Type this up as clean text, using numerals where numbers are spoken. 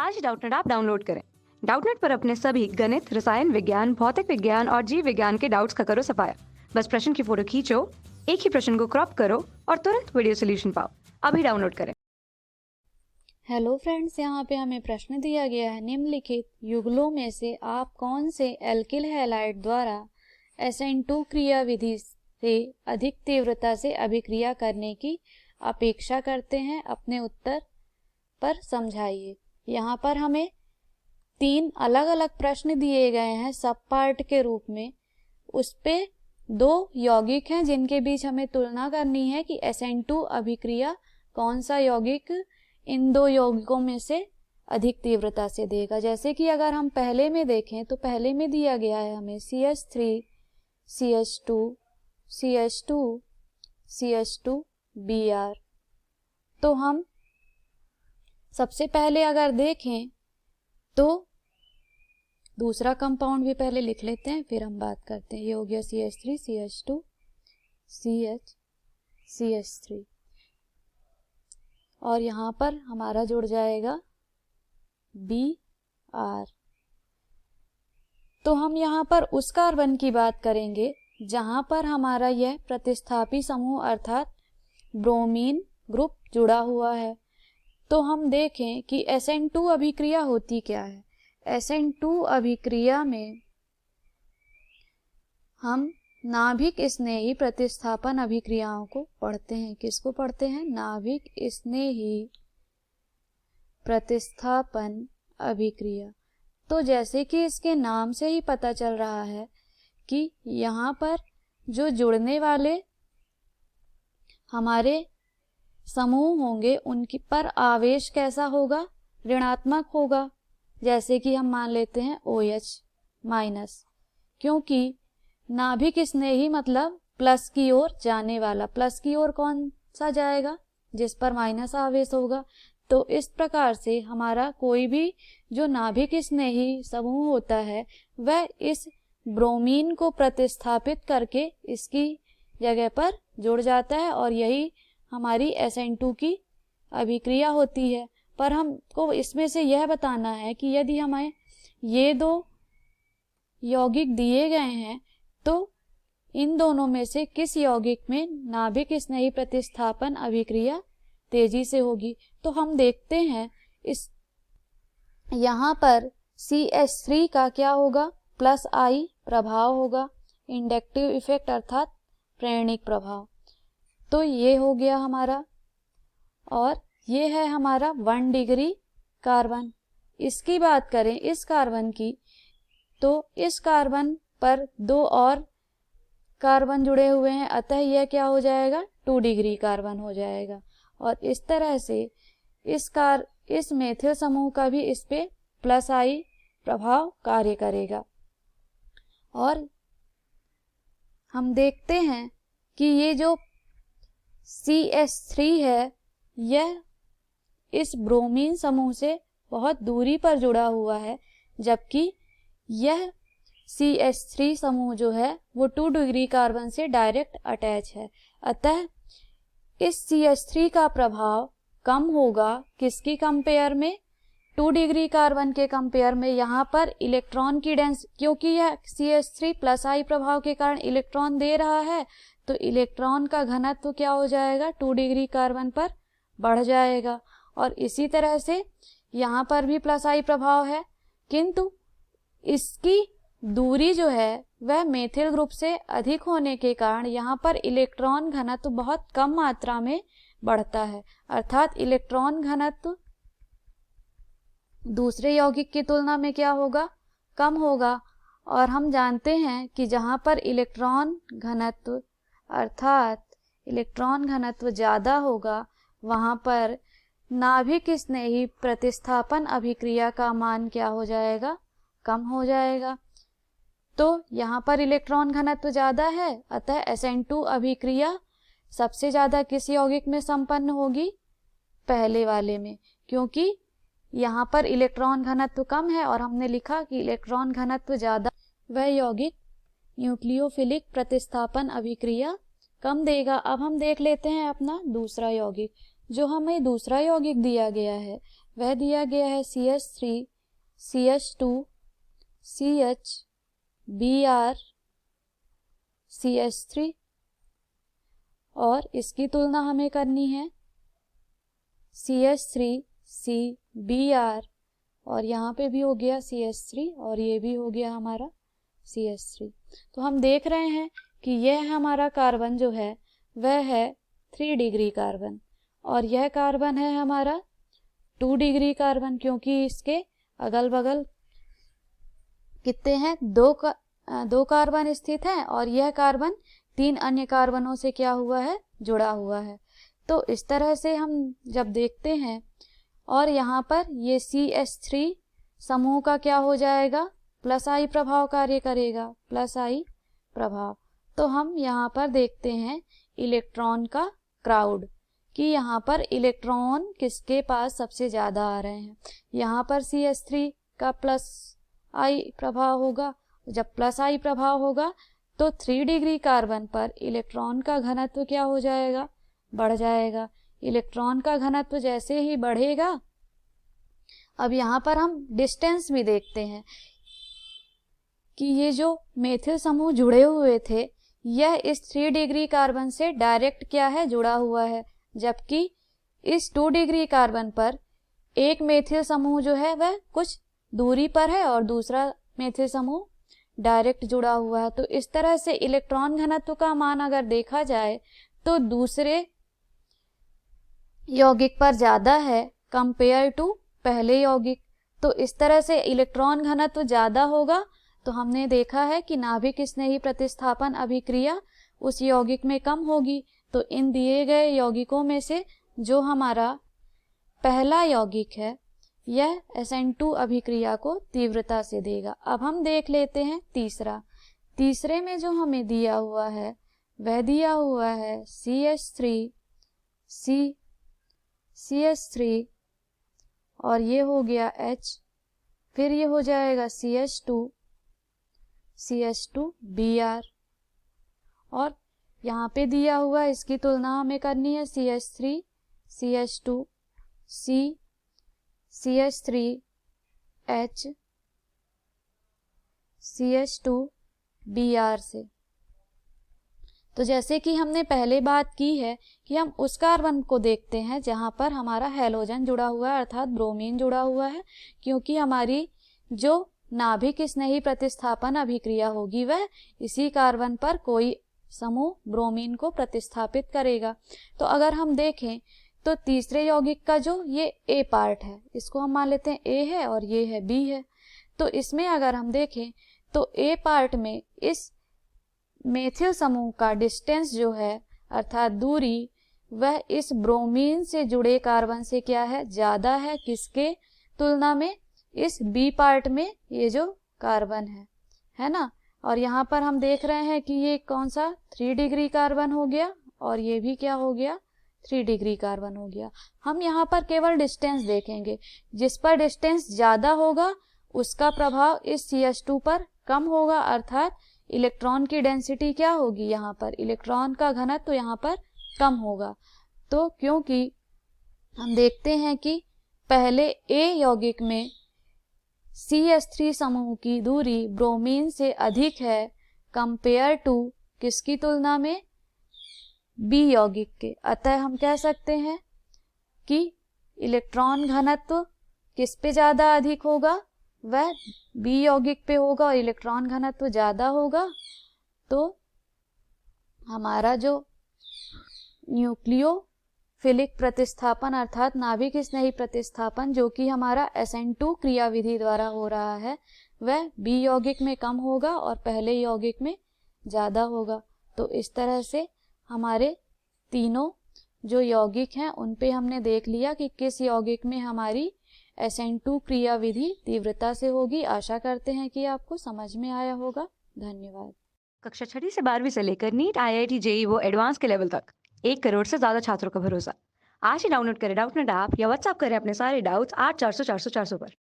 आज Doubtnut app download करें। Doubtnut पर अपने सभी गणित, रसायन विज्ञान, भौतिक विज्ञान और जीव विज्ञान के डाउट्स का करो सफाया। बस प्रश्न की फोटो खींचो, एक ही प्रश्न को क्रॉप करो और तुरंत वीडियो सोल्यूशन पाओ। अभी डाउनलोड करें। हेलो फ्रेंड्स, यहाँ पे हमें प्रश्न दिया गया है, निम्नलिखित युगलों में से आप कौन से एल्किल हैलाइड द्वारा SN2 क्रिया विधि से अधिक तीव्रता से अभिक्रिया करने की अपेक्षा करते हैं, अपने उत्तर पर समझाइए। यहाँ पर हमें 3 अलग अलग प्रश्न दिए गए हैं सब पार्ट के रूप में। उस पे 2 यौगिक हैं जिनके बीच हमें तुलना करनी है कि SN2 अभिक्रिया कौन सा यौगिक इन 2 यौगिकों में से अधिक तीव्रता से देगा। जैसे कि अगर हम पहले में देखें तो पहले में दिया गया है हमें CH3 CH2 CH2 CH2 Br। तो हम सबसे पहले अगर देखें तो दूसरा कंपाउंड भी पहले लिख लेते हैं, फिर हम बात करते हैं। ये हो गया CH3 CH2 CH CH3 और यहाँ पर हमारा जुड़ जाएगा Br। तो हम यहाँ पर उस कार्बन की बात करेंगे जहाँ पर हमारा यह प्रतिस्थापी समूह अर्थात ब्रोमीन ग्रुप जुड़ा हुआ है। तो हम देखें कि SN2 अभिक्रिया होती क्या है। SN2 अभिक्रिया में हम नाभिक स्नेही प्रतिस्थापन अभिक्रियाओं को पढ़ते हैं। किसको पढ़ते हैं? नाभिक स्नेही प्रतिस्थापन अभिक्रिया। तो जैसे कि इसके नाम से ही पता चल रहा है कि यहाँ पर जो जुड़ने वाले हमारे समूह होंगे उनकी पर आवेश कैसा होगा? ऋणात्मक होगा। जैसे कि हम मान लेते हैं OH-, क्योंकि नाभिक स्नेही मतलब प्लस की ओर जाने वाला। प्लस की ओर कौन सा जाएगा? जिस पर माइनस आवेश होगा। तो इस प्रकार से हमारा कोई भी जो नाभिक स्नेही समूह होता है वह इस ब्रोमीन को प्रतिस्थापित करके इसकी जगह पर जुड़ जाता है और यही हमारी SN2 की अभिक्रिया होती है। पर हमको इसमें से यह बताना है कि यदि हमें ये 2 यौगिक दिए गए हैं तो इन दोनों में से किस यौगिक में नाभिक स्नेही प्रतिस्थापन अभिक्रिया तेजी से होगी। तो हम देखते हैं इस यहाँ पर CH3 का क्या होगा? +I प्रभाव होगा, इंडक्टिव इफेक्ट अर्थात प्रेरणिक प्रभाव। तो ये हो गया हमारा, और ये है हमारा 1 डिग्री कार्बन। इसकी बात करें इस कार्बन की, तो इस कार्बन पर 2 और कार्बन जुड़े हुए हैं, अतः यह क्या हो जाएगा? 2 डिग्री कार्बन हो जाएगा। और इस तरह से इस मेथिल समूह का भी इस पे +I प्रभाव कार्य करेगा। और हम देखते हैं कि ये जो CH3 है यह इस ब्रोमीन समूह से बहुत दूरी पर जुड़ा हुआ है, जबकि यह CH3 समूह जो है वो 2 डिग्री कार्बन से डायरेक्ट अटैच है। अतः इस CH3 का प्रभाव कम होगा किसकी कंपेयर में? 2 डिग्री कार्बन के कंपेयर में। यहाँ पर इलेक्ट्रॉन की क्योंकि यह CH3 +I प्रभाव के कारण इलेक्ट्रॉन दे रहा है तो इलेक्ट्रॉन का घनत्व क्या हो जाएगा? 2 डिग्री कार्बन पर बढ़ जाएगा। और इसी तरह से यहाँ पर भी +I प्रभाव है, किंतु इसकी दूरी जो है वह मेथिल ग्रुप से अधिक होने के कारण यहाँ पर इलेक्ट्रॉन घनत्व बहुत कम मात्रा में बढ़ता है। अर्थात इलेक्ट्रॉन घनत्व दूसरे यौगिक की तुलना में क्या होगा? कम होगा। और हम जानते हैं कि जहाँ पर इलेक्ट्रॉन घनत्व अर्थात इलेक्ट्रॉन घनत्व ज़्यादा होगा वहाँ पर नाभिक स्नेही प्रतिस्थापन अभिक्रिया का मान क्या हो जाएगा? कम हो जाएगा। तो यहाँ पर इलेक्ट्रॉन घनत्व ज़्यादा है, अतः SN2 अभिक्रिया सबसे ज़्यादा किस यौगिक में संपन्न होगी? पहले वाले में, क्योंकि यहाँ पर इलेक्ट्रॉन घनत्व कम है और हमने लिखा कि इलेक्ट्रॉन घनत्व ज़्यादा वह यौगिक न्यूक्लियोफिलिक प्रतिस्थापन अभिक्रिया कम देगा। अब हम देख लेते हैं अपना दूसरा यौगिक। जो हमें दूसरा यौगिक दिया गया है वह दिया गया है CH3, CH2, CH, Br, CH3 और इसकी तुलना हमें करनी है CH3, C, Br और यहाँ पे भी हो गया CH3 और ये भी हो गया हमारा CH3। तो हम देख रहे हैं कि यह हमारा कार्बन जो है वह है 3 डिग्री कार्बन और यह कार्बन है हमारा 2 डिग्री कार्बन, क्योंकि इसके अगल बगल कितने हैं, दो कार्बन स्थित हैं और यह कार्बन 3 अन्य कार्बनों से क्या हुआ है, जुड़ा हुआ है। तो इस तरह से हम जब देखते हैं और यहाँ पर ये CH3 समूह का क्या हो जाएगा, प्लस आई प्रभाव कार्य करेगा, प्लस आई प्रभाव। तो हम यहाँ पर देखते हैं इलेक्ट्रॉन का क्राउड कि यहाँ पर इलेक्ट्रॉन किसके पास सबसे ज़्यादा आ रहे हैं। यहाँ पर CH3 का प्लस आई प्रभाव होगा, जब प्लस आई प्रभाव होगा तो 3 डिग्री कार्बन पर इलेक्ट्रॉन का घनत्व क्या हो जाएगा, बढ़ जाएगा। इलेक्ट्रॉन का घनत्व जैसे ही बढ़ेगा, अब यहाँ पर हम डिस्टेंस भी देखते हैं कि ये जो मेथिल समूह जुड़े हुए थे यह इस 3 डिग्री कार्बन से डायरेक्ट क्या है, जुड़ा हुआ है, जबकि इस 2 डिग्री कार्बन पर एक मेथिल समूह जो है वह कुछ दूरी पर है और दूसरा मेथिल समूह डायरेक्ट जुड़ा हुआ है। तो इस तरह से इलेक्ट्रॉन घनत्व का मान अगर देखा जाए तो दूसरे यौगिक पर ज्यादा है कंपेयर टू पहले यौगिक। तो इस तरह से इलेक्ट्रॉन घनत्व ज्यादा होगा तो हमने देखा है कि नाभिक स्नेही प्रतिस्थापन अभिक्रिया उस यौगिक में कम होगी। तो इन दिए गए यौगिकों में से जो हमारा पहला यौगिक है यह SN2 अभिक्रिया को तीव्रता से देगा। अब हम देख लेते हैं तीसरे में जो हमें दिया हुआ है वह दिया हुआ है CH3, CH3 और ये हो गया H, फिर ये हो जाएगा CH2, Br और यहाँ पे दिया हुआ इसकी तुलना हमें करनी है CH3, CH2, C, CH3, H, CH2, Br से। तो जैसे कि हमने पहले बात की है कि हम उस कार्बन को देखते हैं जहां पर हमारा हैलोजन जुड़ा हुआ है अर्थात ब्रोमीन जुड़ा हुआ है, क्योंकि हमारी जो नाभिक स्नेही प्रतिस्थापन अभिक्रिया होगी वह इसी कार्बन पर कोई समूह ब्रोमीन को प्रतिस्थापित करेगा। तो अगर हम देखें तो तीसरे यौगिक का जो ये A पार्ट है इसको हम मान लेते हैं A है और ये है B है। तो इसमें अगर हम देखें तो A पार्ट में इस मेथिल समूह का डिस्टेंस जो है अर्थात दूरी वह इस ब्रोमीन से जुड़े कार्बन से क्या है, ज्यादा है। किसके तुलना में, इस B पार्ट में ये जो कार्बन है ना। और यहाँ पर हम देख रहे हैं कि ये कौन सा 3 डिग्री कार्बन हो गया और ये भी क्या हो गया 3 डिग्री कार्बन हो गया। हम यहाँ पर केवल डिस्टेंस देखेंगे, जिस पर डिस्टेंस ज्यादा होगा उसका प्रभाव इस CH2 पर कम होगा, अर्थात इलेक्ट्रॉन की डेंसिटी क्या होगी, यहाँ पर इलेक्ट्रॉन का घनत्व तो यहाँ पर कम होगा। तो क्योंकि हम देखते हैं कि पहले A यौगिक में CH3 समूह की दूरी ब्रोमीन से अधिक है कंपेयर टू किसकी तुलना में, B यौगिक के। अतः हम कह सकते हैं कि इलेक्ट्रॉन घनत्व किस पे ज्यादा अधिक होगा, वह B यौगिक पे होगा और इलेक्ट्रॉन घनत्व ज्यादा होगा। तो हमारा जो न्यूक्लियोफिलिक प्रतिस्थापन अर्थात नाभिक स्नेही प्रतिस्थापन जो कि हमारा SN2 क्रियाविधि द्वारा हो रहा है वह B यौगिक में कम होगा और पहले यौगिक में ज्यादा होगा। तो इस तरह से हमारे तीनों जो यौगिक हैं उन पे हमने देख लिया कि किस यौगिक में हमारी SN2 क्रियाविधि तीव्रता से होगी। आशा करते हैं कि आपको समझ में आया होगा। धन्यवाद। कक्षा 6 से 12वीं से लेकर नीट, IIT, JEE वो एडवांस के लेवल तक 1 करोड़ से ज्यादा छात्रों का भरोसा। आज ही डाउनलोड करें डाउटनेट ऐप या व्हाट्सएप करें अपने सारे डाउट्स 8400 400 400 पर।